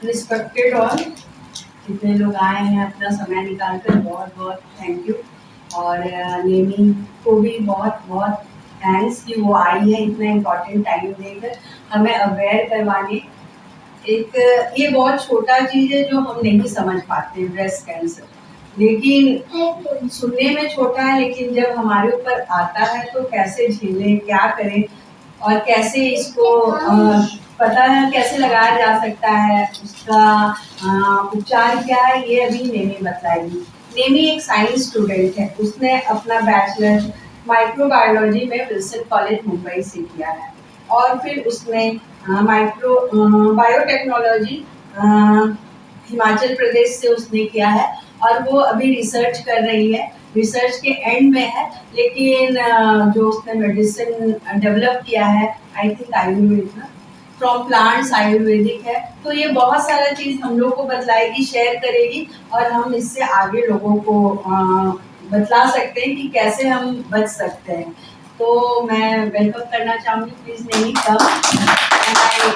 Respected all, जितने लोग आए हैं अपना समय निकाल कर, बहुत बहुत थैंक यू। और नेमी को भी बहुत बहुत थैंक्स कि वो आई है इतना इम्पोर्टेंट टाइम देकर हमें अवेयर करवाने। एक ये बहुत छोटा चीज़ है जो हम नहीं समझ पाते, ब्रेस्ट कैंसर, लेकिन सुनने में छोटा है, लेकिन जब हमारे ऊपर आता है तो कैसे झेलें, क्या करें और कैसे इसको पता है कैसे लगाया जा सकता है, उसका उपचार क्या है, ये अभी नेमी बताएगी। नेमी एक साइंस स्टूडेंट है, उसने अपना बैचलर माइक्रोबायोलॉजी में विल्सन कॉलेज मुंबई से किया है और फिर उसने माइक्रो बायोटेक्नोलॉजी हिमाचल प्रदेश से उसने किया है और वो अभी रिसर्च कर रही है, रिसर्च के एंड में है। लेकिन जो उसने मेडिसिन डेवलप किया है, I think Ayurveda from plants, Ayurvedic है, तो ये बहुत सारा चीज़ हम लोग को बतलाएगी, शेयर करेगी और हम इससे आगे लोगों को बतला सकते हैं कि कैसे हम बच सकते हैं। तो मैं वेलकम करना चाहूँगी, please Nemi come and I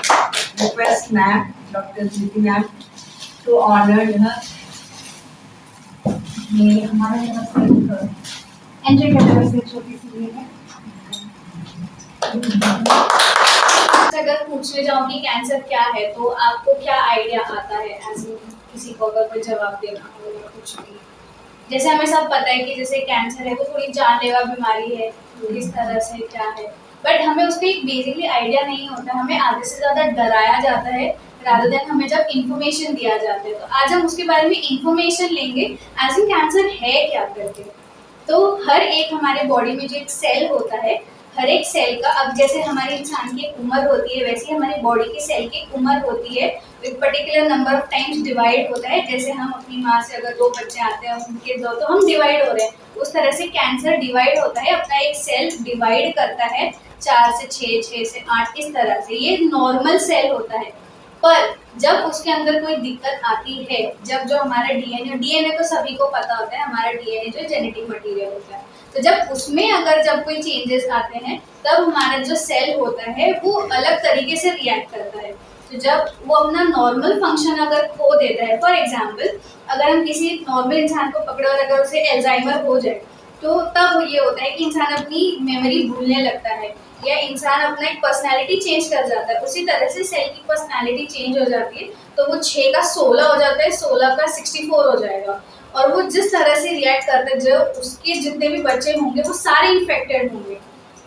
request ma'am doctor Jyoti ma'am to honour her. ये हमारा यहाँ से एंट्री करने से छोटी सी ये है। अगर पूछने जाऊँ कि कैंसर क्या है तो आपको क्या आइडिया आता है, ऐसे किसी को अगर कोई जवाब देना हो या कुछ भी? जैसे हमें सब पता है कि जैसे कैंसर है वो थोड़ी जानलेवा बीमारी है, किस तरह से क्या है, बट हमें उसका एक बेसिकली आइडिया नहीं होता। हमें आधे से ज़्यादा डराया जाता है रादर देन हमें जब इन्फॉर्मेशन दिया जाता है। तो आज हम उसके बारे में इन्फॉर्मेशन लेंगे एज इन कैंसर है क्या करके। तो हर एक हमारे बॉडी में जो एक सेल होता है, हर एक सेल का, अब जैसे हमारे इंसान की एक उम्र होती है वैसे ही हमारी बॉडी की सेल की उम्र होती है, एक particular number of times divide होता है। जैसे हम अपनी माँ से अगर 2 बच्चे आते हैं उनके 2 तो हम डिवाइड हो रहे हैं, उस तरह से कैंसर डिवाइड होता है, अपना एक सेल डिवाइड करता है 4 से 6, 6 से 8, इस तरह से। ये नॉर्मल सेल होता है। पर जब उसके अंदर कोई दिक्कत आती है, जब जो हमारा डीएनए तो सभी को पता होता है, हमारा डीएनए जो जेनेटिक मटेरियल होता है, तो जब उसमें अगर जब कोई चेंजेस आते हैं तब हमारा जो सेल होता है वो अलग तरीके से रिएक्ट करता है। तो जब वो अपना नॉर्मल फंक्शन अगर खो देता है, फॉर एग्जाम्पल अगर हम किसी नॉर्मल इंसान को पकड़े और अगर उसे एल्जाइमर हो जाए तो तब ये होता है कि इंसान अपनी मेमोरी भूलने लगता है या इंसान अपना एक पर्सनैलिटी चेंज कर जाता है। उसी तरह से सेल की पर्सनैलिटी चेंज हो जाती है, तो वो 6 का 16 हो जाता है, 16 का 64 हो जाएगा। और वो जिस तरह से रिएक्ट करता है, जो उसके जितने भी बच्चे होंगे वो सारे इन्फेक्टेड होंगे।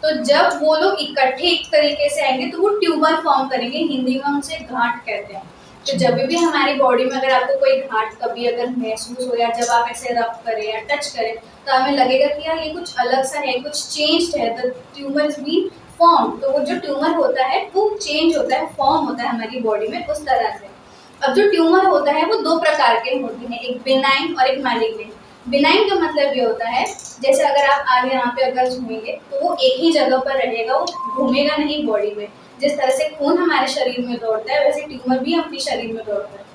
तो जब वो लोग इकट्ठे एक तरीके से आएंगे तो वो ट्यूमर फॉर्म करेंगे, हिंदी में हम उसे गांठ कहते हैं। तो जब भी हमारी बॉडी में अगर आपको कोई गांठ कभी अगर महसूस हो या जब आप ऐसे रब करें या टच करें तो हमें लगेगा कि यार ये कुछ अलग सा है, कुछ चेंज्ड है, द ट्यूमर्स बी फॉर्म। तो वो जो ट्यूमर होता है वो चेंज होता है, फॉर्म होता है हमारी बॉडी में उस तरह से। अब जो ट्यूमर होता है वो 2 प्रकार के होते हैं, एक बिनाइन और एक मैलिग्नेंट। बिनाइन का मतलब ये होता है जैसे अगर आप आगे यहाँ पे अगर घूमेंगे तो वो एक ही जगह पर रहेगा, वो घूमेगा नहीं बॉडी में। जिस तरह से खून हमारे शरीर में दौड़ता है वैसे ट्यूमर भी अपनी शरीर में दौड़ता है।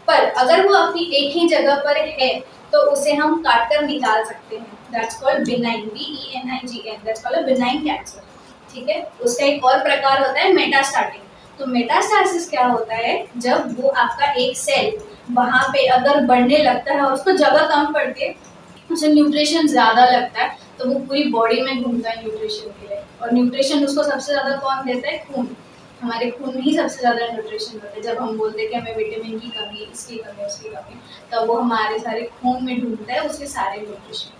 पर अगर वो अपनी एक ही जगह पर है तो उसे हम काट कर निकाल सकते हैं, that's called benign, BENIGN, that's called benign cancer. ठीक है। उसका एक और प्रकार होता है मेटास्टैटिक। तो मेटास्टासिस क्या होता है, जब वो आपका एक सेल वहाँ पे अगर बढ़ने लगता है और उसको जगह कम पड़ती है, उसे न्यूट्रिशन ज़्यादा लगता है, तो वो पूरी बॉडी में घूमता है न्यूट्रिशन के लिए। और न्यूट्रिशन उसको सबसे ज़्यादा कौन देता है? खून। हमारे खून में ही सबसे ज़्यादा न्यूट्रिशन होता है। जब हम बोलते हैं कि हमें विटामिन की कमी है, इसकी कमी है, उसकी कमी है, तो वो हमारे सारे खून में ढूंढता है उसके सारे न्यूट्रिशन।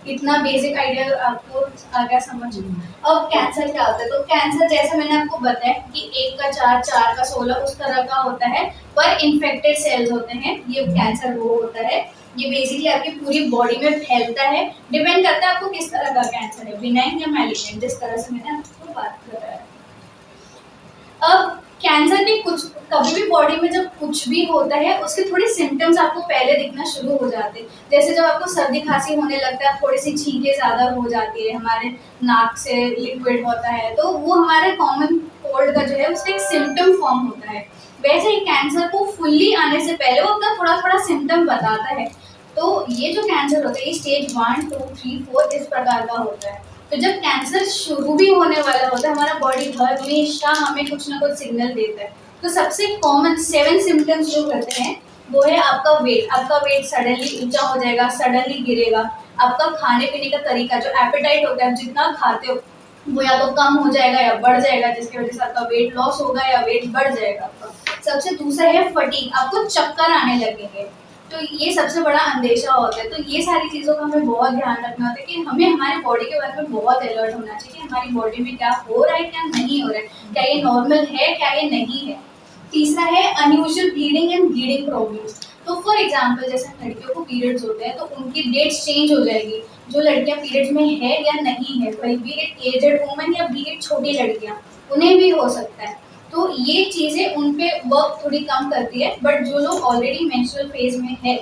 इतना बेसिक आइडिया आपको आ गया समझ। अब कैंसर क्या होता है? तो कैंसर जैसे मैंने आपको बताया कि 1 का 4, 4 का 16 उस तरह का होता है, पर इन्फेक्टेड सेल्स होते हैं, ये कैंसर वो होता है। ये बेसिकली आपकी पूरी बॉडी में फैलता है, डिपेंड करता है आपको किस तरह का कैंसर है, बिनाइन या मैलिग्नेंट, जिस तरह से मैंने आपको बात कराया। अब कैंसर के कुछ कभी भी बॉडी में जब कुछ भी होता है उसके थोड़े सिम्टम्स आपको पहले दिखना शुरू हो जाते हैं। जैसे जब आपको सर्दी खांसी होने लगता है, थोड़ी सी छींकें ज़्यादा हो जाती है, हमारे नाक से लिक्विड होता है, तो वो हमारे कॉमन कोल्ड का जो है उसका एक सिम्टम फॉर्म होता है। वैसे ही कैंसर को फुल्ली आने से पहले वो अपना थोड़ा थोड़ा सिम्टम बताता है। तो ये जो कैंसर होता है ये स्टेज 1, 2, 3, 4 इस प्रकार का होता है। तो जब कैंसर शुरू भी होने वाला होता है, हमारा बॉडी हमेशा हमें कुछ ना कुछ सिग्नल देता है। तो सबसे कॉमन 7 सिम्टम्स जो करते हैं वो है आपका वेट सडनली ऊंचा हो जाएगा, सडनली गिरेगा, आपका खाने पीने का तरीका जो एपेटाइट होता है, जितना खाते हो वो या तो कम हो जाएगा या बढ़ जाएगा, जिसकी वजह से आपका वेट लॉस होगा या वेट बढ़ जाएगा आपका। सबसे दूसरा है फटीग, आपको चक्कर आने लगेंगे। तो ये सबसे बड़ा अंदेशा होता है। तो ये सारी चीज़ों का हमें बहुत ध्यान रखना होता है कि हमें हमारी बॉडी के बारे में बहुत अलर्ट होना चाहिए कि हमारी बॉडी में क्या हो रहा है, क्या नहीं हो रहा है, क्या ये नॉर्मल है, क्या ये नहीं है। तीसरा है unusual bleeding and bleeding problems. तो फॉर एग्जांपल जैसे लड़कियों को पीरियड्स होते हैं तो उनकी डेट्स चेंज हो जाएगी। जो लड़कियां पीरियड्स में है या नहीं है, बी इट एजेड वुमन या बी इट छोटी लड़कियां, उन्हें भी हो सकता है। तो ये चीज़ें उन पे वर्क थोड़ी कम करती है। बट जो लोग ऑलरेडी मेंस्ट्रुअल फेज में है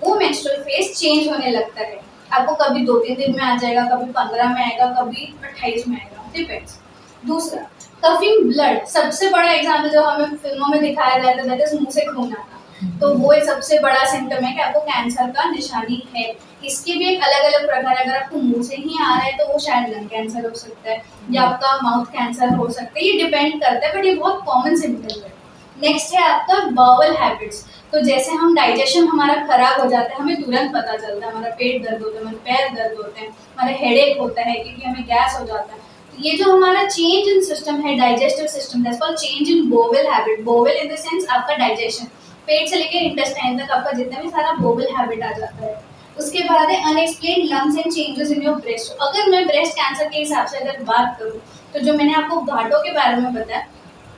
वो मेंस्ट्रुअल फेज चेंज होने लगता है। आपको कभी 2-3 दिन में आ जाएगा, कभी 15 में आएगा, कभी 28 में आएगा, डिपेंड्स। दूसरा कफिंग ब्लड, सबसे बड़ा एग्जाम्पल जो हमें फिल्मों में दिखाया जाता है दैट इज मुंह से खून आना। तो वो एक सबसे बड़ा सिम्टम है कि आपको कैंसर का निशानी है। इसके भी एक अलग अलग प्रकार है। अगर आपको मुंह से ही आ रहा है तो वो शायद लंग कैंसर हो सकता है या आपका माउथ कैंसर हो सकता है, ये डिपेंड करता है, बट ये बहुत कॉमन सिम्टम है। नेक्स्ट है आपका बाउल हैबिट्स। तो जैसे हम डाइजेशन हमारा खराब हो जाता है, हमें तुरंत पता चलता है, हमारा पेट दर्द होता है, हमारे पैर दर्द होते हैं, हमारा हेडेक होता है क्योंकि हमें गैस हो जाता है। तो ये जो हमारा चेंज इन सिस्टम है, digestive system, that's called change in bowel habit. Bowel in the sense आपका डाइजेशन, पेट से लेकर इंटेस्टाइन तक आपका जितना भी सारा बोवेल हैबिट आ जाता है। उसके बाद है unexplained lungs and changes in your breast. अगर मैं ब्रेस्ट कैंसर के हिसाब से अगर बात करूँ तो जो मैंने आपको गांठों के बारे में बताया,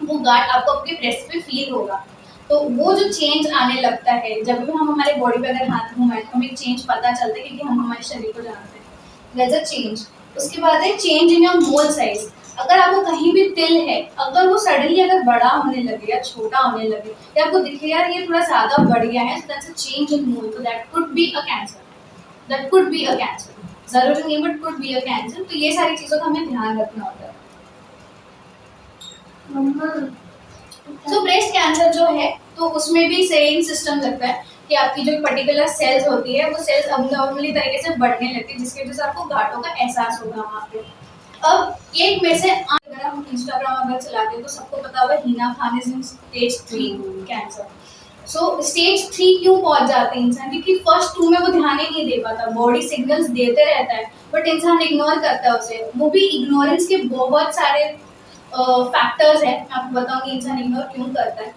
वो गांठ आपको आपके ब्रेस्ट पे फील होगा। तो वो जो चेंज आने लगता है जब भी हम हमारे बॉडी पे अगर हाथ घुमाएं तो हमें चेंज पता चलता है क्योंकि हम हमारे शरीर को जानते हैं। That's a change. उसके बाद है change in your mole size. अगर आपको कहीं भी तिल है, अगर वो सडनली अगर बड़ा होने लगे या छोटा होने लगे या आपको दिखे यार ये थोड़ा ज़्यादा बढ़ गया है, so that's a change in mole, so that could be a cancer, that could be a cancer, जरूरी नहीं but could be a cancer। तो ये सारी चीज़ों का हमें ध्यान रखना होता है। तो ब्रेस्ट कैंसर जो है तो उसमें भी सेम सिस्टम लगता है कि आपकी जो पर्टिकुलर सेल्स होती है वो सेल्स अबनॉर्मली तरीके से बढ़ने लगती है, जिसकी वजह से आपको घाटों का एहसास होगा वहाँ पे। अब एक में से अगर हम इंस्टाग्राम अगर चलाते हैं तो सबको पता होगा Hina Khan is in stage 3 cancer. So stage 3 क्यों पहुंच जाते हैं इंसान, क्योंकि फर्स्ट 2 में वो ध्यान ही नहीं दे पाता, बॉडी सिग्नल्स देते रहता है बट इंसान इग्नोर करता है उसे। वो भी इग्नोरेंस के बहुत सारे फैक्टर्स है, मैं आपको बताऊंगी इंसान इग्नोर क्यों करता है।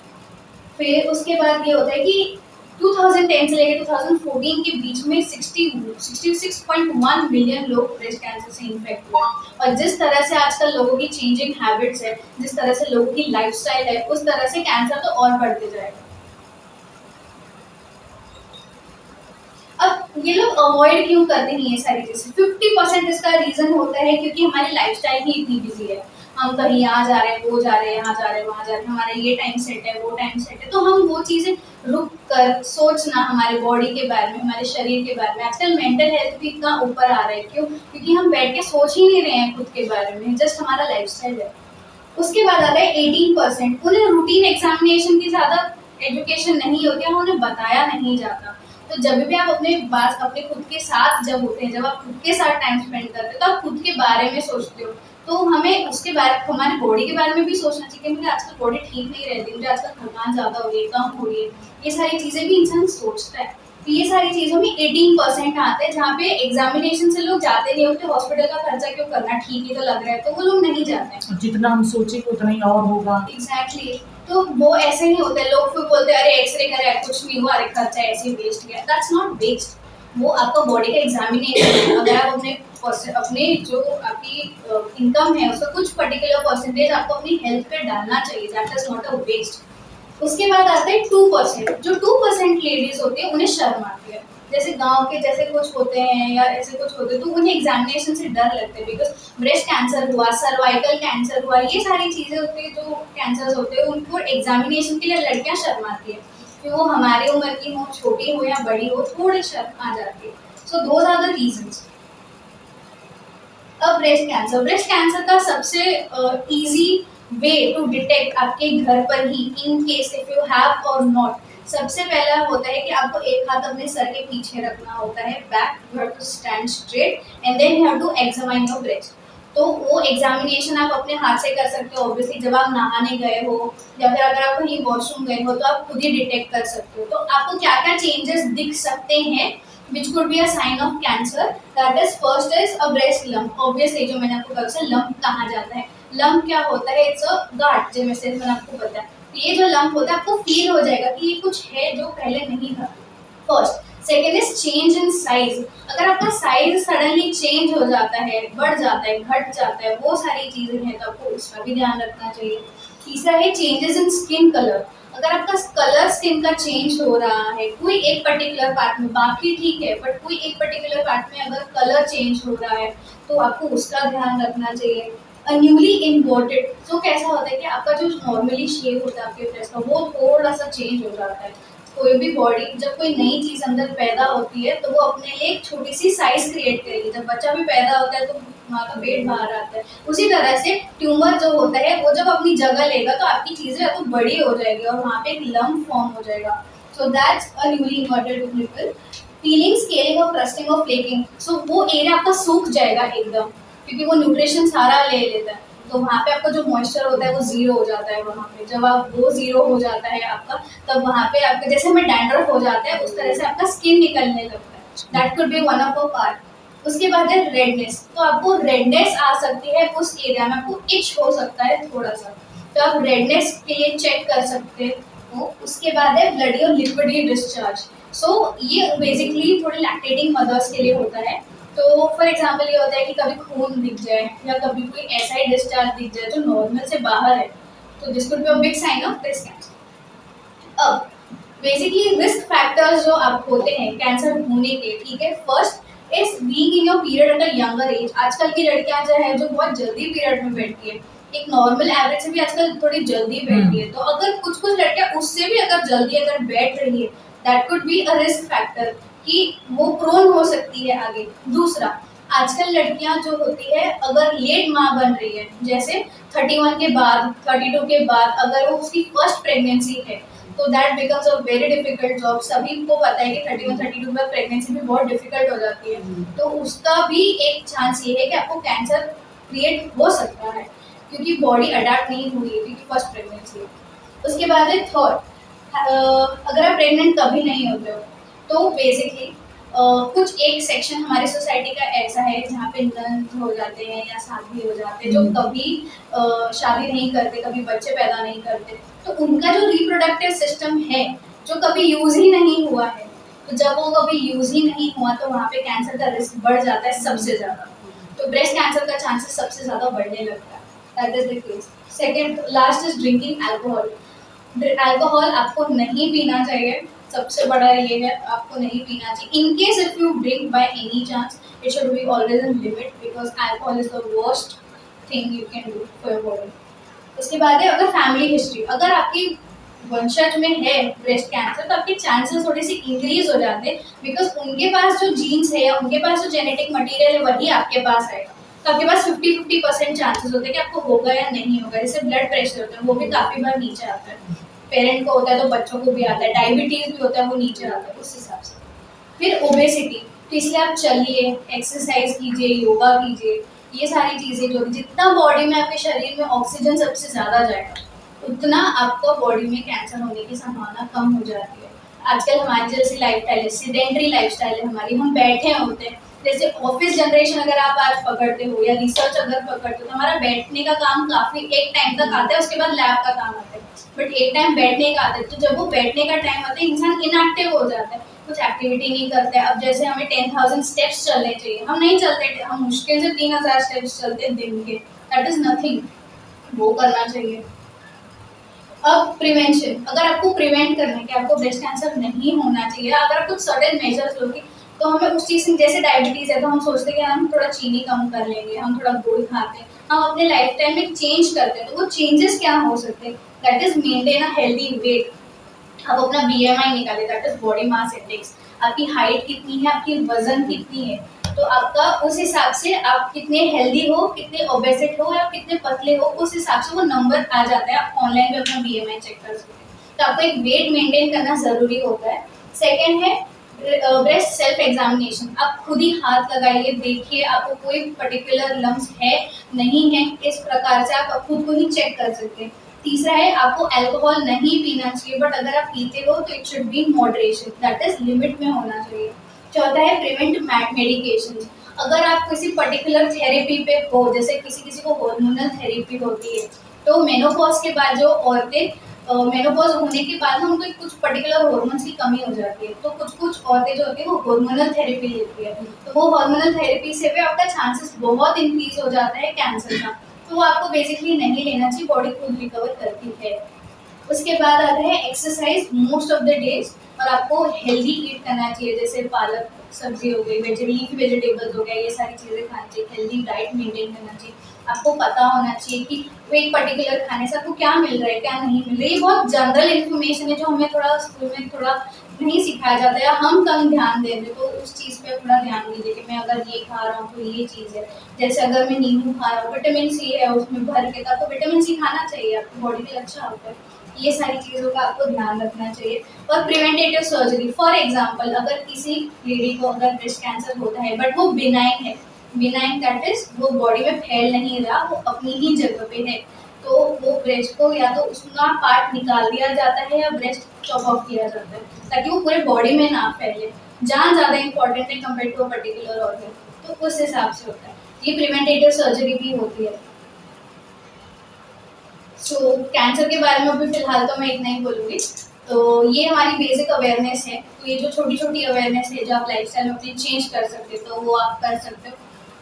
फिर उसके बाद ये होता है कि 2010 से लेकर 2014 के बीच में 66.1 मिलियन लोग ब्रेस्ट कैंसर से इन्फेक्ट हुए। और जिस तरह से आजकल लोगों की चेंजिंग हैबिट्स है, जिस तरह से लोगों की लाइफस्टाइल है, उस तरह से कैंसर तो और बढ़ते जाएगा। अब ये लोग अवॉइड क्यों करते हैं ये सारी चीज़ें? 50% इसका रीज़न होता है क्योंकि हमारी लाइफस्टाइल ही इतनी बिजी है। हम कहीं यहाँ जा रहे हैं, वो जा रहे हैं, यहाँ जा रहे हैं, वहाँ जा रहे हैं, हमारा ये टाइम सेट है, वो टाइम सेट है, तो हम वो चीज़ें रुक कर सोचना हमारे बॉडी के बारे में, हमारे शरीर के बारे में। आजकल मेंटल हेल्थ भी इतना ऊपर आ रहा है, क्यों? क्योंकि हम बैठ के सोच ही नहीं रहे हैं खुद के बारे में, जस्ट हमारा लाइफस्टाइल है। उसके बाद आता है 18%, उन्हें रूटीन एग्जामिनेशन की ज़्यादा एजुकेशन नहीं होती है, उन्हें बताया नहीं जाता। तो जब भी आप अपने खुद के साथ जब होते हैं, जब आप खुद के साथ टाइम स्पेंड करते हो, तो आप खुद के बारे में सोचते हो। तो हमें उसके बारे हमारी बॉडी के बारे में भी सोचना चाहिए कि मुझे आजकल बॉडी ठीक नहीं रहती, मुझे आजकल थकान ज़्यादा हो रही है, कम हो रही है। ये सारी चीज़ें भी इंसान सोचता है। तो ये सारी चीज़ों में 18% आते हैं, जहाँ पे एग्जामिनेशन से लोग जाते नहीं होते, हॉस्पिटल का खर्चा क्यों करना, ठीक ही तो लग रहा है, तो वो लोग नहीं जाते हैं। जितना हम सोचेंगे उतना ही और होगा। एग्जैक्टली तो वो ऐसे नहीं होते। लोग फिर बोलते हैं अरे एक्सरे करे कुछ नहीं हुआ, अरे खर्चा ऐसे ही वेस्ट गया। दैट्स नॉट वेस्ट, वो आपका बॉडी का एग्जामिनेशन है। अगर आप अपने जो आपकी इनकम है उसका कुछ पर्टिकुलर परसेंटेज आपको अपनी हेल्थ पे डालना चाहिए, that is not a waste. उसके बाद आता है 2%। जो 2% लेडीज होती है उन्हें शर्म आती है, जैसे गांव के जैसे कुछ होते हैं या ऐसे कुछ होते हैं, तो उन्हें एग्जामिनेशन से डर लगता है बिकॉज ब्रेस्ट कैंसर हुआ, सर्वाइकल कैंसर हुआ, ये सारी चीज़ें होती है जो कैंसर्स होते हैं, उनको एग्जामिनेशन के लिए लड़कियां शर्माती है कि वो हमारी उम्र की हो, छोटी हो या बड़ी हो, थोड़ी शर्म आ जाती है। So those are the reasons. अब ब्रेस्ट कैंसर का सबसे इजी वे टू डिटेक्ट आपके घर पर ही, in case if you have और नॉट, सबसे पहला होता है कि आपको एक हाथ अपने सर के पीछे रखना होता है, back, you have to stand straight and then you have to examine your breast. तो वो एग्जामिनेशन आप अपने हाथ से कर सकते हो ऑब्वियसली, जब आप नहाने गए हो या फिर अगर आप कहीं वॉशरूम गए हो तो आप खुद ही डिटेक्ट कर सकते हो। तो आपको क्या क्या चेंजेस दिख सकते हैं which could be a sign of cancer. That is first is a breast lump. Obviously जो मैंने आपको कहा उसे लम्प कहा जाता है। लम्प क्या होता है, इट्स अ गार्ड, जो मैंने आपको बताया। ये जो लम्प होता है आपको फील हो जाएगा कि ये कुछ है जो पहले नहीं था, first. Second is change in size. अगर आपका साइज सडनली चेंज हो जाता है, बढ़ जाता है, घट जाता है, वो सारी चीजें हैं तो आपको उसका भी ध्यान रखना चाहिए। तीसरा है चेंजेस इन स्किन कलर। अगर आपका कलर स्किन का चेंज हो रहा है कोई एक पर्टिकुलर पार्ट में, बाकी ठीक है बट कोई एक पर्टिकुलर पार्ट में अगर कलर चेंज हो रहा है तो आपको उसका ध्यान रखना चाहिए। न्यूली इन्वर्टेड, तो कैसा होता है कि आपका जो नॉर्मली शेप होता है आपके फेस का वो थोड़ा सा चेंज हो जाता है। कोई भी बॉडी जब कोई नई चीज अंदर पैदा होती है तो वो अपने लिए एक छोटी सी साइज क्रिएट करेगी। जब बच्चा भी पैदा होता है तो वहाँ का पेट बाहर आता है। उसी तरह से ट्यूमर जो होता है वो जब अपनी जगह लेगा तो आपकी चीजें तो बड़ी हो जाएगी और वहाँ पे एक लम्प फॉर्म हो जाएगा। So that's a newly inverted nipple. Piling, scaling और क्रस्टिंग और फ्लेकिंग, सो वो एरिया आपका सूख जाएगा एकदम, क्योंकि वो न्यूट्रिशन सारा ले लेता है। तो वहाँ पे आपका जो मॉइस्चर होता है वो जीरो हो जाता है। वहाँ पे जब आप वो जीरो हो जाता है आपका, तब वहाँ पे आपका जैसे हमें डैंड्रफ हो जाता है उस तरह से आपका स्किन निकलने लगता है। That could be one of a part. उसके बाद है रेडनेस। तो आपको रेडनेस आ सकती है उस एरिया में, आपको इच हो सकता है थोड़ा सा, तो आप रेडनेस के लिए चेक कर सकते हो। उसके बाद है ब्लडी और लिक्विडी डिस्चार्ज। सो ये बेसिकली थोड़ी लैक्टेटिंग मदर्स के लिए होता है। तो फॉर एग्जाम्पल ये होता है कि कभी खून दिख जाए या कभी कोई ऐसा ही डिस्चार्ज दिख जाए जो नॉर्मल से बाहर है, तो this could be a big sign of breast cancer. अब बेसिकली रिस्क फैक्टर्स जो आप होते हैं कैंसर होने के, ठीक है, first is being in your period at a younger age. आजकल की लड़कियां जो है जो बहुत जल्दी पीरियड में बैठती है, एक नॉर्मल एवरेज से भी आजकल थोड़ी जल्दी बैठती है। तो अगर कुछ कुछ लड़कियां उससे भी अगर जल्दी अगर बैठ रही है, that could be a risk factor कि वो प्रोन हो सकती है आगे। दूसरा, आजकल लड़कियां जो होती है अगर लेट माँ बन रही है, जैसे 31 के बाद, 32 के बाद, अगर वो उसकी फर्स्ट प्रेगनेंसी है तो that becomes a very difficult job. सभी को पता है कि 31-32 में प्रेगनेंसी भी बहुत डिफिकल्ट हो जाती है। तो उसका भी एक चांस ये है कि आपको कैंसर क्रिएट हो सकता है, क्योंकि बॉडी अडेप्ट नहीं हुई है, क्योंकि फर्स्ट प्रेगनेंसी है। उसके बाद है थर्ड, अगर आप प्रेग्नेंट कभी नहीं होते हो तो बेसिकली कुछ एक सेक्शन हमारे सोसाइटी का ऐसा है जहाँ पे नन हो जाते हैं या शादी हो जाते हैं जो कभी शादी नहीं करते, कभी बच्चे पैदा नहीं करते। तो उनका जो रिप्रोडक्टिव सिस्टम है जो कभी यूज ही नहीं हुआ है, तो जब वो कभी यूज ही नहीं हुआ तो वहाँ पे कैंसर का रिस्क बढ़ जाता है सबसे ज़्यादा। तो ब्रेस्ट कैंसर का चांसेस सबसे ज़्यादा बढ़ने लगता है। That is the case. Second last is drinking alcohol. Alcohol आपको नहीं पीना चाहिए, सबसे बड़ा ये है आपको नहीं पीना चाहिए। इन case if you drink by any chance, it should be always in limit, because alcohol is the worst thing you can do for your body. उसके बाद है अगर फैमिली हिस्ट्री, अगर आपकी वंशज में है ब्रेस्ट कैंसर तो आपके चांसेस थोड़े से इंक्रीज हो जाते हैं, बिकॉज उनके पास जो जीन्स है या उनके पास जो जेनेटिक मटेरियल है वही आपके पास आएगा। तो आपके पास 50-50% चांसेस होते हैं कि आपको होगा या नहीं होगा। जैसे ब्लड प्रेशर होता है वो भी काफी बार नीचे आता है, पेरेंट को होता है तो बच्चों को भी आता है, डायबिटीज भी होता है वो नीचे आता है उस हिसाब से। फिर ओबेसिटी, तो इसलिए आप चलिए, एक्सरसाइज कीजिए, योगा कीजिए, ये सारी चीजें जो जितना बॉडी में आपके शरीर में ऑक्सीजन सबसे ज्यादा जाएगा उतना आपको बॉडी में कैंसर होने की संभावना कम हो जाती है। आजकल हमारी जैसी लाइफस्टाइल है, सीडेंटरी लाइफस्टाइल है हमारी, हम बैठे होते हैं। जैसे ऑफिस जनरेशन अगर आप आज पकड़ते हो या रिसर्च अगर पकड़ते हो तो हमारा बैठने का काम काफी एक टाइम तक आता है, उसके बाद लैब का काम आता है, बट एक टाइम बैठने का आता है। तो जब वो बैठने का टाइम आता है इंसान इनएक्टिव हो जाता है, कुछ एक्टिविटी नहीं करते। अब जैसे हमें 10,000 स्टेप्स चलने चाहिए, हम नहीं चलते, हम मुश्किल से 3,000 स्टेप्स चलते हैं दिन के। दैट इज नथिंग, वो करना चाहिए। अब प्रिवेंशन, अगर आपको प्रिवेंट करना है कि आपको ब्रेस्ट कैंसर नहीं होना चाहिए, अगर आप कुछ सर्टेन मेजर्स लोगे तो हमें उस चीज़ से, जैसे डायबिटीज़ है तो हम सोचते हैं कि हम थोड़ा चीनी कम कर लेंगे, हम थोड़ा गुड़ खाते हैं, हम अपने लाइफ टाइम में चेंज करते हैं। तो वो चेंजेस क्या हो सकते हैं? That is maintain a healthy weight. आप अपना BMI निकालें, that is body mass index. आपकी हाइट कितनी है, आपकी वजन कितनी है, तो आपका उस हिसाब से आप कितने हेल्दी हो, कितने ओबेसिट हो या कितने पतले हो, उस हिसाब से वो नंबर आ जाता है। आप ऑनलाइन भी अपना BMI चेक कर सकते हैं। तो आपको एक वेट मेंटेन करना जरूरी होता है। सेकेंड है ब्रेस्ट सेल्फ एग्जामिनेशन, आप खुद ही हाथ लगाइए, देखिए आपको कोई पर्टिकुलर लम्स है नहीं है, इस प्रकार से आप खुद को ही चेक कर सकते हैं। तीसरा है, आपको अल्कोहल नहीं पीना चाहिए, बट अगर आप पीते हो तो it should be moderation, that is limit में होना चाहिए। चौथा है प्रिवेंट मेडिकेशन, अगर आप किसी पर्टिकुलर थेरेपी पे हो, जैसे किसी किसी को हार्मोनल थेरेपी होती है, तो मेनोपॉज के बाद जो औरतें मेनोपॉज होने के बाद ना उनको कुछ पर्टिकुलर हार्मोन्स की कमी हो जाती है, तो कुछ कुछ औरतें जो होती है वो हार्मोनल थेरेपी लेती है, तो वो हार्मोनल थेरेपी से भी आपका चांसेस बहुत इंक्रीज हो जाता है कैंसर का, तो वो आपको बेसिकली नहीं लेना चाहिए, बॉडी खुद रिकवर करती है। उसके बाद आता है exercise most of the days, और आपको हेल्दी ईट करना चाहिए, जैसे पालक सब्जी हो गई, लीफी वेजिटेबल्स हो गया, ये सारी चीज़ें खानी चाहिए, हेल्दी डाइट मेंटेन करना चाहिए। आपको पता होना चाहिए कि वो एक पर्टिकुलर खाने से आपको क्या मिल रहा है क्या नहीं मिल रहा है, ये बहुत जनरल इन्फॉर्मेशन है जो हमें थोड़ा स्कूल में थोड़ा नहीं सिखाया जाता है, हम कम ध्यान दे रहे, तो उस चीज़ पे थोड़ा ध्यान दीजिए कि मैं अगर ये खा रहा हूँ तो ये चीज़ है। जैसे अगर मैं नींबू खा रहा हूँ, विटामिन सी है उसमें भर के, तो आपको विटामिन सी खाना चाहिए, आपकी बॉडी के लिए अच्छा होता है। ये सारी चीज़ों का आपको ध्यान रखना चाहिए। और प्रिवेंटेटिव सर्जरी, फॉर एग्जांपल अगर किसी लेडी को अगर ब्रेस्ट कैंसर होता है बट वो बिनाइन है, बिनाइन दैट इज वो बॉडी में फैल नहीं रहा, वो अपनी ही जगह पे है, तो वो ब्रेस्ट को या तो उसका पार्ट निकाल दिया जाता है या ब्रेस्ट चॉप ऑफ किया जाता है, ताकि वो पूरे बॉडी में ना फैले। जान ज़्यादा इंपॉर्टेंट है कम्पेयर टू पर्टिकुलर ऑर्गन, तो उस हिसाब से होता है। ये प्रिवेंटेटिव सर्जरी भी होती है। सो कैंसर के बारे में अभी फिलहाल तो मैं इतना ही बोलूँगी। तो ये हमारी बेसिक अवेयरनेस है, तो ये जो छोटी छोटी अवेयरनेस है जो आप लाइफस्टाइल में अपनी चेंज कर सकते हो, तो वो आप कर सकते हो।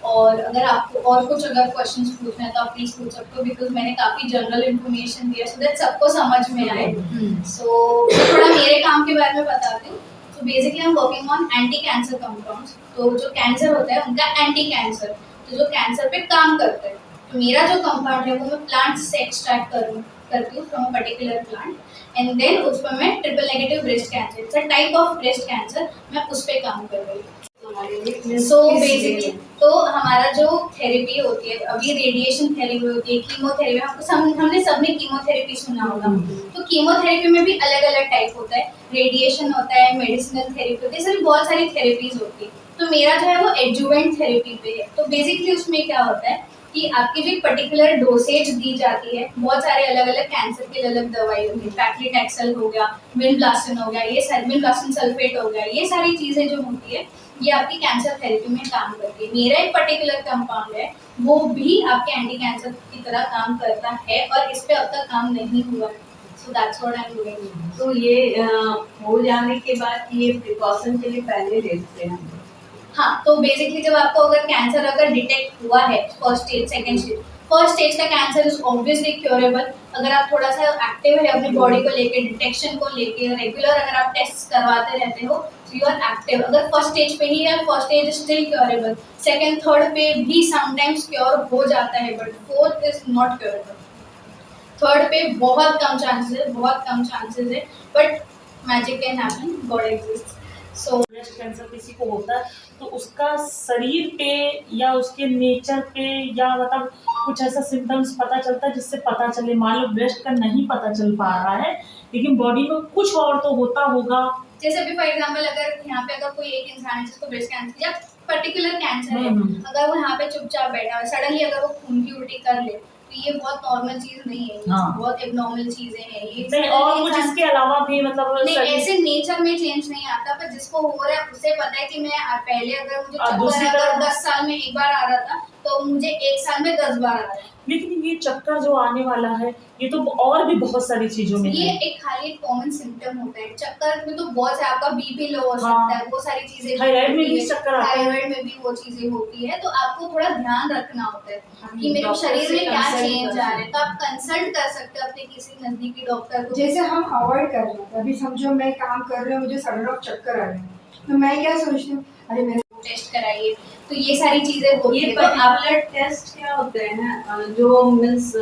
और अगर आपको और कुछ अगर क्वेश्चंस पूछना है तो आप प्लीज़ पूछ सकते हो, बिकॉज मैंने काफ़ी जनरल इन्फॉर्मेशन दिया सो दैट सबको समझ में आए। सो थोड़ा मेरे काम के बारे में बताती हूँ। तो बेसिकली हम working on anti cancer compounds, तो जो कैंसर होता है उनका एंटी कैंसर, तो जो कैंसर पे काम करता है, तो मेरा जो कंपाउंड है वो मैं प्लांट से एक्सट्रैक्ट करती हूँ from a particular plant, and then उस पर मैं triple negative breast cancer, it's a type of breast cancer, मैं उस पर काम कर रही हूँ। सो बेसिकली तो हमारा जो थेरेपी होती है, अभी रेडिएशन थेरेपी होती है, कीमोथेरेपी, हमने सबने कीमोथेरेपी सुना होगा, तो कीमोथेरेपी में भी अलग अलग टाइप होता है, रेडिएशन होता है, मेडिसिनल थेरेपी होती है, सभी बहुत सारी थेरेपीज होती है। तो मेरा जो है वो एडजुवेंट थेरेपी पे है। तो बेसिकली उसमें क्या होता है कि आपकी जो एक पर्टिकुलर डोसेज दी जाती है, बहुत सारे अलग अलग कैंसर के अलग दवाई होती है, पैक्लिटैक्सेल हो गया, विनब्लास्टिन हो गया, ये सारी विनब्लास्टिन सल्फेट हो गया, ये सारी चीज़ें जो होती है ये आपकी कैंसर थेरेपी में काम करती है। मेरा एक पर्टिकुलर कंपाउंड है वो भी आपके एंटी कैंसर की तरह काम करता है, और इस पे अब तक काम नहीं हुआ, so that's what I am doing. तो ये हो जाने के बाद ये प्रिकॉशन के लिए पहले लेते हैं। हाँ, तो बेसिकली जब आपको अगर कैंसर अगर डिटेक्ट हुआ है first stage second stage, first stage का कैंसर इज ऑब्वियसली क्योरेबल, अगर आप थोड़ा सा एक्टिव है अपनी बॉडी को लेके, डिटेक्शन को लेके, रेगुलर अगर आप टेस्ट करवाते रहते हो तो यू आर एक्टिव। अगर फर्स्ट स्टेज पे ही है, first stage is still curable, second third पे भी समटाइम्स क्योर हो जाता है, but fourth is not curable. Third पे बहुत कम चांसेस है, बहुत कम चांसेस है, but magic can happen, God exist. So breast cancer किसी को होता है तो उसका शरीर पे या उसके नेचर पे या मतलब कुछ ऐसा सिम्टम्स पता चलता है जिससे पता चले, मान लो ब्रेस्ट का नहीं पता चल पा रहा है लेकिन बॉडी में कुछ और तो होता होगा। जैसे अभी फॉर एग्जांपल अगर यहाँ पे अगर कोई एक इंसान है जिसको ब्रेस्ट कैंसर या पर्टिकुलर कैंसर है, अगर वो यहाँ पे चुपचाप बैठा है, सडनली अगर वो खून की उल्टी कर ले, तो ये बहुत नॉर्मल चीज नहीं है, ये हाँ। बहुत एबनॉर्मल चीजें हैं ये। नहीं और कुछ इसके अलावा भी मतलब नहीं, शरीर- ऐसे नेचर में चेंज नहीं आता, पर जिसको हो रहा है उसे पता है कि मैं पहले अगर मुझे और दूसरी चक्कर अगर तरफ- 10 साल में एक बार आ रहा था तो मुझे 1 साल में 10 बार आ रहा है। लेकिन ये चक्कर जो आने वाला है ये तो और भी बहुत सारी चीजों में ये है। एक खाली एक कॉमन सिम्टम होता है, चक्कर में तो बहुत से आपका बीपी लो हो हाँ। सकता है, वो सारी चीजें थायराइड में भी चक्कर आता है। थायराइड में भी वो चीजें होती है, तो आपको थोड़ा ध्यान रखना होता है कि मेरे डॉक्टर शरीर से में क्या consult चेंज कर आ रहा है, तो आप कंसल्ट कर सकते हो अपने किसी नजदीकी डॉक्टर को। जैसे हम अवॉइड कर रहे हैं, अभी समझो मैं काम कर रही हूँ, मुझे सडन ऑफ चक्कर आ रहे हैं, तो मैं क्या सोचती हूँ, अरे मेरे टेस्ट कराइए, तो ये सारी चीजें होती ये है। तो आप पर्टिकुलर टेस्ट क्या होते हैं जो मीन्स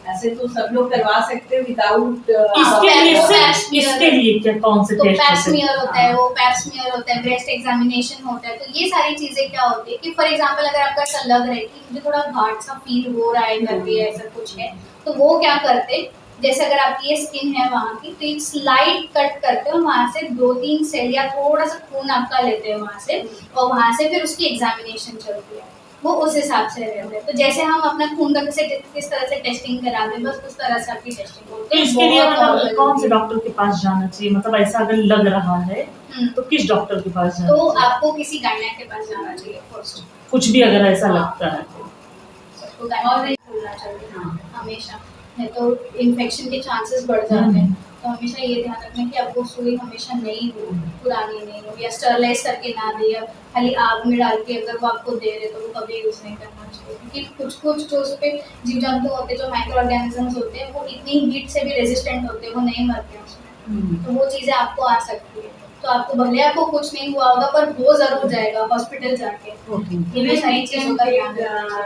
ऐसे तो सब लोग करवा सकते हैं विदाउट इसके लिए वो सिर्फ पैप्स मिरर इसके लिए क्या कौन से तो टेस्ट पैप होते हैं? स्मीयर होता है, वो पैप स्मीयर होता है, ब्रेस्ट एग्जामिनेशन होता है, तो ये सारी चीजें क्या होती है कि फॉर एग्जांपल अगर आपका ऐसा लग रहा है कि मुझे थोड़ा घाट सा फील हो रहा है करके ऐसा कुछ है, तो वो क्या करते जैसे अगर आपकी ये स्किन है वहाँ की, तो एक स्लाइड कट करते हो वहाँ से 2-3 सेल या थोड़ा सा खून आपका लेते हैं वहाँ से, और वहाँ से फिर उसकी एग्जामिनेशन चलती है, वो उस हिसाब से रहता है। तो जैसे हम अपना खून का किस तरह से टेस्टिंग कराते हैं, बस उस तरह से आपकी टेस्टिंग तो होती है। इसके लिए बहुत मतलब normal कौन से होती है। डॉक्टर के पास जाना चाहिए, मतलब ऐसा अगर लग रहा है तो किस डॉक्टर के पास जाना तो चाहिए? आपको किसी गायनेक के पास जाना चाहिए फर्स्ट। कुछ भी अगर ऐसा हाँ। लगता है तो सबको गायनेक खोलना चाहिए हमेशा, नहीं तो इन्फेक्शन के चांसेस बढ़ जाते हैं। तो हमेशा ये ध्यान रखना कि आपको सुई हमेशा नई हो, पुरानी नहीं हो, या स्टरलाइज करके ना दे, या खाली आग में डाल के अगर वो आपको दे रहे तो वो कभी यूज़ नहीं करना चाहिए, क्योंकि कुछ जो उस पे जीव जंतु होते हैं, जो माइक्रो ऑर्गेनिजम्स होते हैं, वो इतनी हीट से भी रेजिस्टेंट होते हैं, वो नहीं मरते हैं उसमें। तो वो चीज़ें आपको आ सकती है। तो आपको भले आपको कुछ नहीं हुआ होगा, पर हो ज़रूर जाएगा हॉस्पिटल जाके। ये भी सारी चीज़ों का ध्यान रखना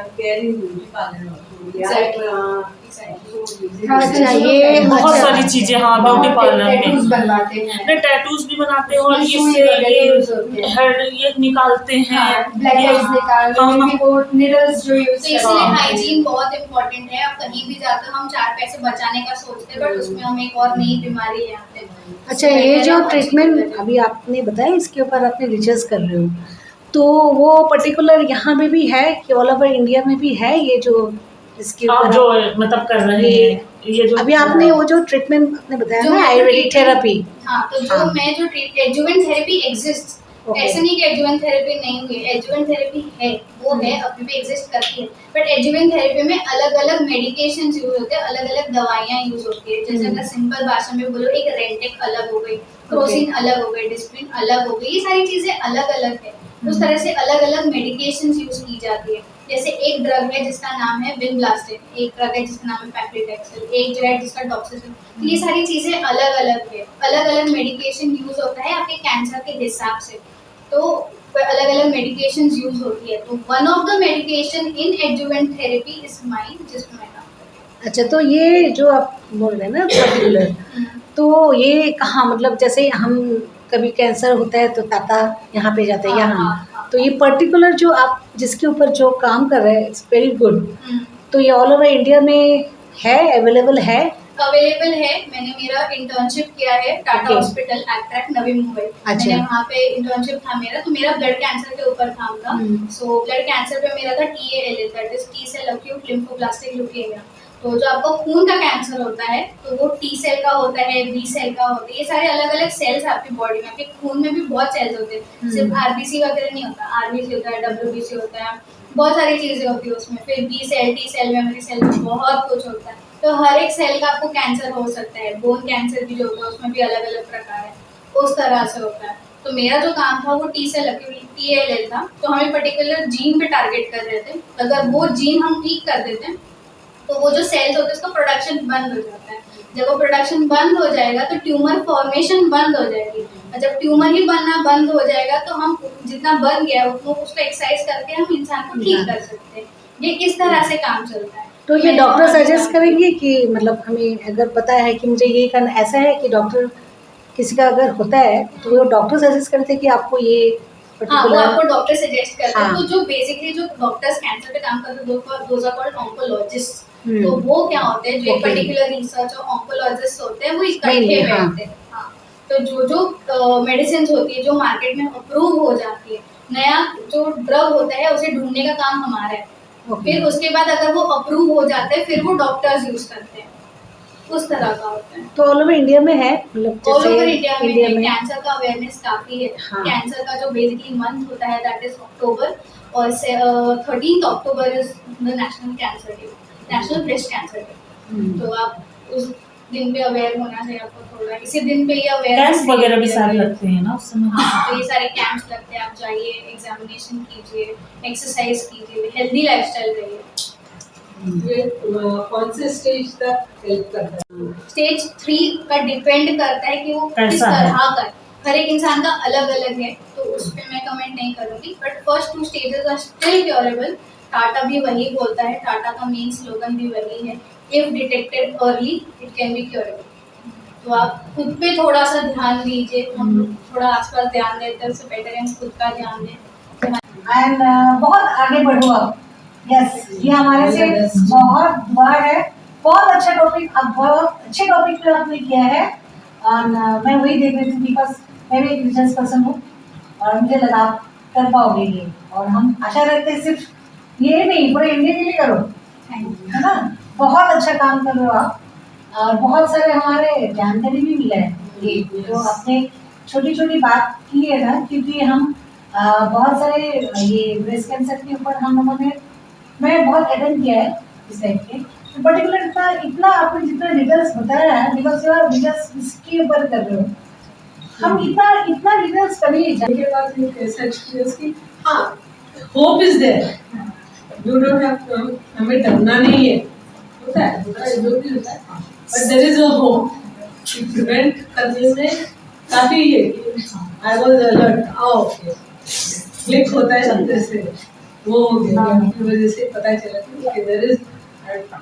अच्छा, ये बहुत अच्छा। सारी चीजें, हाँ, ब्यूटी पार्लर टैटूज में बनवाते हैं, टैटूज भी बनाते हैं, और सुई इससे वगैरह यूज होते ये हैं। हेड ये निकालते हैं, ब्लैक ये- हेड्स निकालने हाँ, में भी वो निडल्स जो यूज तो इसलिए हाँ। हाइजीन बहुत इम्पोर्टेंट है। आप कहीं भी जाते हो, हम 4 पैसे बचाने का सोचते हैं, बट उसमें हम एक और नई बीमारी ले आते हैं। अच्छा, ये जो ट्रीटमेंट अभी आपने बताया, इसके ऊपर आपने रिसर्च कर रहे हो, तो वो पर्टिकुलर यहाँ में भी है कि ऑल ओवर इंडिया में भी है ये जो इसके आप ऊपर जो मतलब कर रहे हैं ये जो अभी आपने वो जो ट्रीटमेंट आपने बताया जो ना, मैं आयुर्वेदिक treatment- थेरेपी। हाँ, तो जो हाँ। मैं जो एडजुवेंट थेरेपी एग्जिस्ट, Okay. ऐसे नहीं कि एडजुवेंट थेरेपी नहीं हुई, एडजुवेंट थेरेपी है, वो है, अभी भी एग्जिस्ट करती है, बट एडजुवेंट थेरेपी में अलग अलग मेडिकेशन यूज होते हैं, अलग अलग दवाइयाँ यूज होती है। जैसे अगर सिंपल भाषा में बोलो, एक रेंटेक अलग हो गई, क्रोसिन अलग हो गई, डिस्प्रिन अलग हो गई, ये सारी चीजें अलग अलग है। उस तरह से अलग अलग मेडिकेशन यूज की जाती है। जैसे एक ड्रग है जिसका नाम है विनब्लास्टिन, एक ड्रग है जिसका नाम है पैक्लिटेक्सेल, एक जो है जिसका डॉक्सिसिन। तो ये सारी चीजें अलग अलग है, अलग अलग मेडिकेशन यूज होता है आपके कैंसर के हिसाब से। तो अलग अलग मेडिकेशन यूज होती है। तो one of the medication in adjuvant therapy is mine, जिसमें मैं काम करती अच्छा, तो ये जो आप बोल रहे हैं ना पर्टिकुलर, हूँ। तो ये कहाँ, मतलब जैसे हम कभी कैंसर होता है तो ताता यहाँ पे जाते हैं, हाँ, यहाँ, हाँ। तो ये पर्टिकुलर जो आप जिसके ऊपर जो काम कर रहे हैं, इट्स वेरी गुड। हम्म। तो ये ऑल ओवर इंडिया में है, अवेलेबल है? अवेलेबल है। मैंने मेरा इंटर्नशिप किया है Tata Okay. Hospital attract Navi Mumbai. अच्छा। मैंने वहाँ पे इंटर्नशिप था मेरा, तो मेरा ब्लड कैंसर के ऊपर काम था। सो ब्लड कैंसर पे मेरा था TALL, that is T cell acute lymphoblastic leukaemia. तो जो आपका खून का कैंसर होता है, तो वो T सेल का होता है, B सेल का होता है, ये सारे अलग अलग सेल्स आपकी बॉडी में, आपके खून में भी बहुत सेल्स होते हैं, सिर्फ RBC वगैरह नहीं होता, RBC होता है, WBC होता है, बहुत सारी चीजें होती है उसमें। फिर B cell, T cell, memory cell, बहुत कुछ होता है। तो हर एक सेल का आपको कैंसर हो सकता है। बोन कैंसर भी जो होता है उसमें भी अलग अलग प्रकार है, उस तरह से होता है। तो मेरा जो काम था वो T सेल TALL था। तो हमें पर्टिकुलर जीन पे टारगेट कर रहे थे। अगर वो जीन हम ठीक कर देते हैं तो वो जो सेल्स होते हैं उसका प्रोडक्शन बंद हो जाता है। जब वो प्रोडक्शन बंद हो जाएगा तो ट्यूमर फॉर्मेशन बंद हो जाएगी, और जब ट्यूमर ही बनना बंद हो जाएगा तो हम जितना बन गया है उसको एक्सरसाइज करके हम इंसान को ठीक कर सकते हैं। ये इस तरह से काम चलता है। तो ये डॉक्टर सजेस्ट करेंगे कि मतलब हमें अगर पता है कि मुझे ये करना, ऐसा है कि डॉक्टर किसी का अगर होता है तो वो डॉक्टर सजेस्ट करते हैं कि आपको ये हाँ, वो पर्टिकुलर। आपको डॉक्टर सजेस्ट करते हैं। हाँ। तो जो बेसिकली जो डॉक्टर्स कैंसर पे काम करते हैं, दोज आर कॉल्ड ऑन्कोलॉजिस्ट। हम्म। तो वो क्या होते हैं, जो एक Okay. पर्टिकुलर रिसर्च और ऑन्कोलॉजिस्ट होते हैं, वो इकट्ठे Mainly, हाँ। बैठते हैं। हाँ। तो जो मेडिसिन होती है जो मार्केट में अप्रूव हो जाती है, नया जो ड्रग होता है उसे ढूंढने का काम हमारा है। फिर उसके बाद अगर वो अप्रूव हो जाता है, फिर वो डॉक्टर्स यूज करते हैं, उस तरह का होता है। तो ऑल ओवर इंडिया में है, मतलब ऑल जैसे ओवर इंडिया में में कैंसर का अवेयरनेस काफी है। हाँ। कैंसर का जो बेसिकली मंथ होता है दैट इज अक्टूबर, और 13 October is the national cancer day, national breast cancer day. तो आप उस दिन पे अवेयर होना चाहिए आपको थोड़ा, इसी दिन पे ही अवेयरनेस कैंप वगैरह भी सारे लगते हैं ना उस समय। हाँ, तो ये सारे कैंप्स लगते हैं। आप जाइए, एग्जामिनेशन कीजिए, एक्सरसाइज कीजिए, हेल्दी लाइफस्टाइल रहिए। ये कौन से स्टेज तक हेल्प करता है? स्टेज 3 का डिपेंड करता है कि वो किस कैसा है? तरह का है। हर एक इंसान का अलग अलग है, तो उस पर मैं कमेंट नहीं करूंगी। But first 2 stages are still curable. Tata भी वही बोलता है, टाटा का मेन स्लोगन भी वही है, if detected early it can be curable. तो आप खुद पे थोड़ा सा ध्यान दीजिए। हम लोग थोड़ा आसपास ध्यान देते हैं, उससे बेटर है हम खुद का ध्यान दें। एंड बहुत आगे बढ़ो आप। यस, ये हमारे से बहुत दुआ है बहुत अच्छा टॉपिक, अब बहुत अच्छे टॉपिक पे आपने किया है। और मैं वही देख रही थी बिकॉज मैं भी एक रिसर्च पर्सन हूँ और मुझे लगा आप कर पाओगे ये, और हम आशा रखते हैं सिर्फ ये नहीं पूरे इंडिया के लिए करो, थैंक यू। है ना। बहुत अच्छा काम कर रहे हो आप, और बहुत सारे हमारे जानकारी भी मिला है ये जो आपने छोटी छोटी बात की है ना, क्योंकि हम बहुत सारे ये ब्रेस्ट कैंसर के ऊपर हम लोगों ने, मैं बहुत अटेंड किया है इस टाइप के, तो पर्टिकुलर इतना इतना आपने जितना डिटेल्स बताया है बिकॉज यू आर डिटेल्स इसके ऊपर कर रहे हो, हम इतना इतना डिटेल्स कभी के बाद एक ऐसा एक्सपीरियंस कि हाँ hope is there, you don't have, हमें डरना नहीं है, होता है जो भी होता है, but there is a hope. Prevent करने में काफी है कि I was alert, okay click होता है अंदर से, वो हो गया की वजह से पता चला कि there is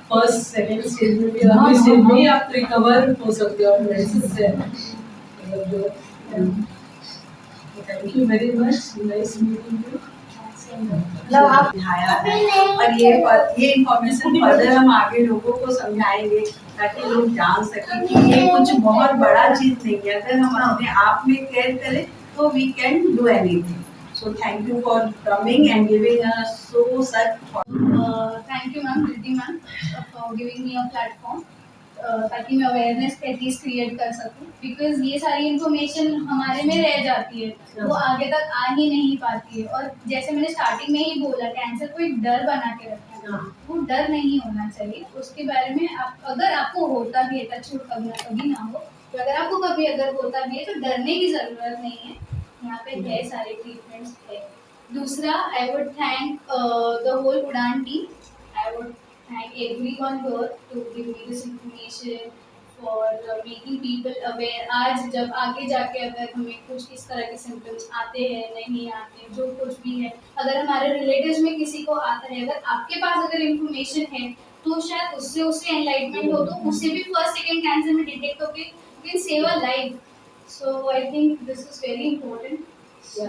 first second stage में भी, अर्ली स्टेज में ही आप रिकवर हो सकते हो मेडिसिन से, मतलब जो thank you very much, nice meeting you. मतलब आप दिखाया है, और ये इंफॉर्मेशन फर्दर हम आगे लोगों को समझाएंगे ताकि लोग जान सकें कि ये कुछ बहुत बड़ा चीज नहीं है, अगर हम अपने आप में केयर करें तो we can do anything. So thank you for coming and giving us such. Thank you ma'am, Riddhi ma'am, for giving me a platform, ताकि मैं अवेयरनेस एटलीस्ट क्रिएट कर सकूं, बिकॉज ये सारी इन्फॉर्मेशन हमारे में रह जाती है, वो आगे तक आ ही नहीं पाती है। और जैसे मैंने स्टार्टिंग में ही बोला, कैंसर को एक डर बना के रखा है, वो डर नहीं होना चाहिए। उसके बारे में आप, अगर आपको होता भी है, टचवुड कभी ना हो, तो अगर आपको कभी अगर होता भी है तो डरने की ज़रूरत नहीं है, यहाँ पे है सारे ट्रीटमेंट्स है। दूसरा, I would thank the whole Udaan team, I would thank everyone here to give me this information for making people aware। आज जब आगे जाके अगर हमें कुछ इस तरह के सिम्टम्स आते हैं, नहीं आते, जो कुछ भी है, अगर हमारे रिलेटिव्स में किसी को आता है, अगर आपके पास अगर इंफॉर्मेशन है तो शायद उससे एनलाइटमेंट हो, तो उससे भी फर्स्ट सेकंड कैंसर में डिटेक्ट होके you can save a life. So I think this is very important. So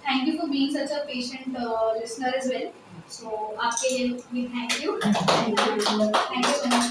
thank you for being such a patient listener as well. So आपके लिए भी thank you. Thank you so much.